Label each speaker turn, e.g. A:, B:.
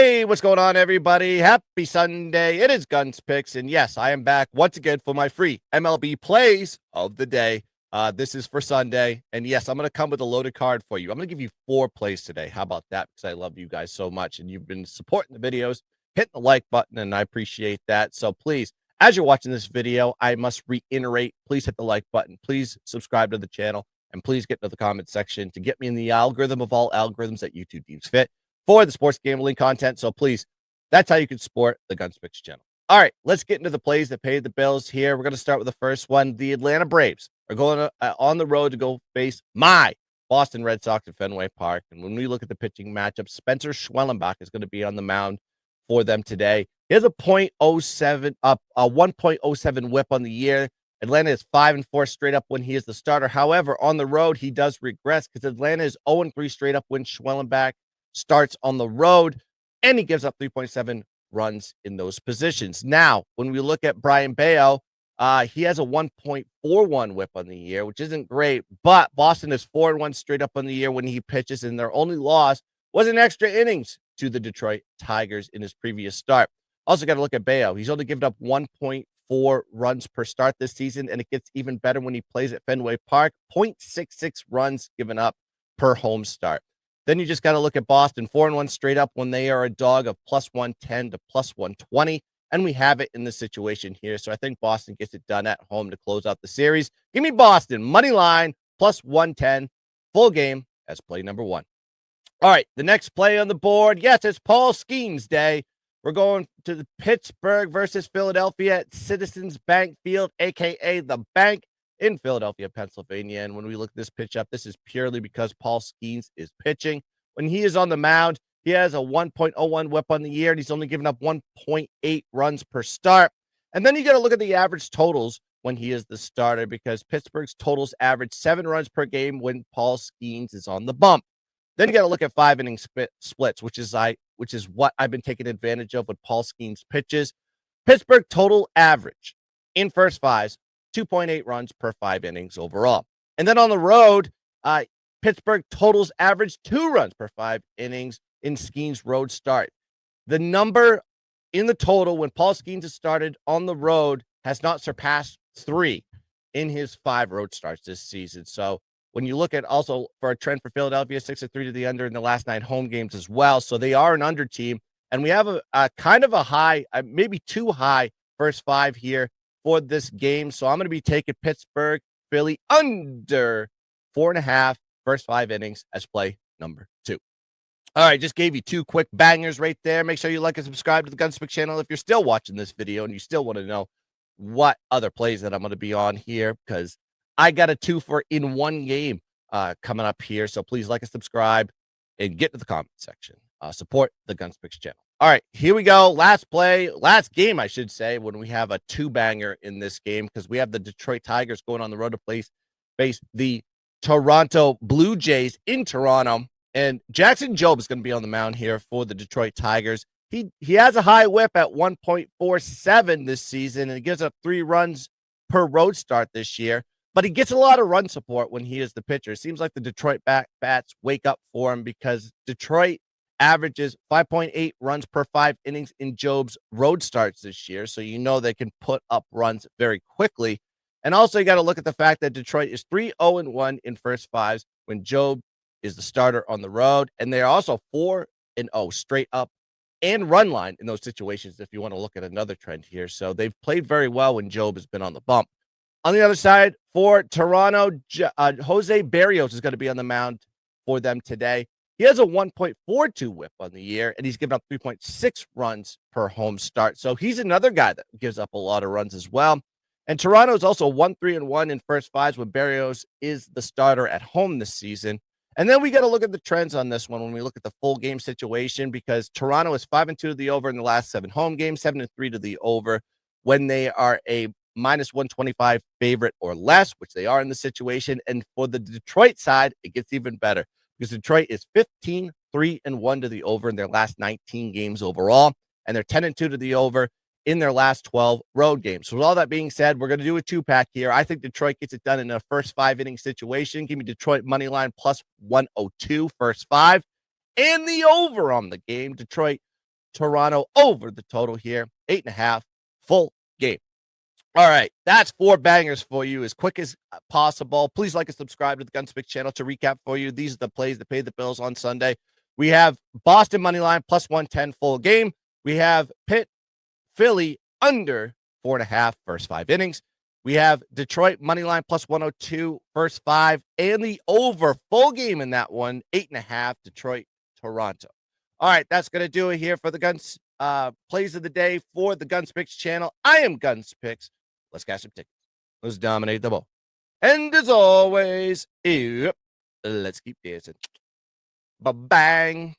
A: Hey, what's going on, everybody? Happy Sunday. It is Gunzpicks, and yes, I am back once again for my free MLB Plays of the day. This is for Sunday, and yes, I'm going to come with a loaded card for you. I'm going to give you 4 plays today. How about that? Because I love you guys so much, and you've been supporting the videos, hitting the like button, and I appreciate that. So please, as you're watching this video, I must reiterate, please hit the like button. Please subscribe to the channel, and please get into the comment section to get me in the algorithm of all algorithms that YouTube deems fit for the sports gambling content. So please, that's how you can support the Gunzpicks channel. All right, let's get into the plays that paid the bills here. We're going to start with the first one. The Atlanta Braves are going on the road to go face my Boston Red Sox at Fenway Park. And when we look at the pitching matchup, Spencer Schwellenbach is going to be on the mound for them today. He has a .07 up, a 1.07 whip on the year. Atlanta is 5-4 straight up when he is the starter. However, on the road, he does regress because Atlanta is 0-3 straight up when Schwellenbach starts on the road, and he gives up 3.7 runs in those positions. Now, when we look at Brian Bayo, he has a 1.41 whip on the year, which isn't great, but Boston is 4-1 straight up on the year when he pitches, and their only loss was in extra innings to the Detroit Tigers in his previous start. Also got to look at Bayo. He's only given up 1.4 runs per start this season, and it gets even better when he plays at Fenway Park. 0.66 runs given up per home start. Then you just got to look at Boston, 4-1 straight up when they are a dog of +110 to +120. And we have it in this situation here. So I think Boston gets it done at home to close out the series. Give me Boston, money line, +110, full game as play number 1. All right, the next play on the board. Yes, it's Paul Skeens Day. We're going to the Pittsburgh versus Philadelphia at Citizens Bank Field, a.k.a. the Bank, in Philadelphia, Pennsylvania. And when we look at this pitch up, this is purely because Paul Skeens is pitching. When he is on the mound, he has a 1.01 whip on the year, and he's only given up 1.8 runs per start. And then you got to look at the average totals when he is the starter, because Pittsburgh's totals average 7 runs per game when Paul Skeens is on the bump. Then you got to look at 5-inning splits, which is what I've been taking advantage of with Paul Skeens pitches. Pittsburgh total average in first fives, 2.8 runs per 5 innings overall. And then on the road, Pittsburgh totals average 2 runs per 5 innings in Skeens' road start. The number in the total when Paul Skeens has started on the road has not surpassed 3 in his 5 road starts this season. So when you look at also for a trend for Philadelphia, 6-3 to the under in the last 9 home games as well. So they are an under team. And we have a kind of a high, maybe too high first 5 here for this game. So I'm going to be taking Pittsburgh, Philly under 4.5 first 5 innings as play number 2. All right, just gave you 2 quick bangers right there. Make sure you like and subscribe to the Gunzpicks channel if you're still watching this video and you still want to know what other plays that I'm going to be on here, because I got a 2 for in 1 game coming up here. So please like and subscribe and get to the comment section. Support the Gunzpicks channel. All right, here we go. Last game, I should say, when we have a 2-banger in this game, because we have the Detroit Tigers going on the road to face the Toronto Blue Jays in Toronto. And Jackson Jobe is going to be on the mound here for the Detroit Tigers. He has a high whip at 1.47 this season, and he gives up 3 runs per road start this year. But he gets a lot of run support when he is the pitcher. It seems like the Detroit bats wake up for him, because Detroit averages 5.8 runs per 5 innings in Jobe's road starts this year. So you know they can put up runs very quickly. And also you got to look at the fact that Detroit is 3-0-1 in first 5s when Jobe is the starter on the road. And they're also 4-0 straight up and run line in those situations, if you want to look at another trend here. So they've played very well when Jobe has been on the bump. On the other side, for Toronto, Jose Berrios is going to be on the mound for them today. He has a 1.42 whip on the year, and he's given up 3.6 runs per home start. So he's another guy that gives up a lot of runs as well. And Toronto is also 1-3-1 in first 5s when Berrios is the starter at home this season. And then we got to look at the trends on this one when we look at the full game situation, because Toronto is 5-2 to the over in the last 7 home games, 7-3 to the over when they are a -125 favorite or less, which they are in the situation. And for the Detroit side, it gets even better, because Detroit is 15-3-1 to the over in their last 19 games overall, and they're 10-2 to the over in their last 12 road games. So with all that being said, we're going to do a 2-pack here. I think Detroit gets it done in a first 5-inning situation. Give me Detroit money line +102 first 5, and the over on the game. Detroit Toronto over the total here, 8.5, full game. All right, that's 4 bangers for you as quick as possible. Please like and subscribe to the Gunzpicks channel to recap for you. These are the plays that paid the bills on Sunday. We have Boston money line plus 110 full game. We have Philly under 4.5 first 5 innings. We have Detroit money line plus 102 first 5 and the over full game in that one, 8.5 Detroit Toronto. All right, that's going to do it here for the plays of the day for the Gunzpicks channel. I am Gunzpicks. Let's cash some tickets. Let's dominate the ball. And as always, let's keep dancing. Ba-bang.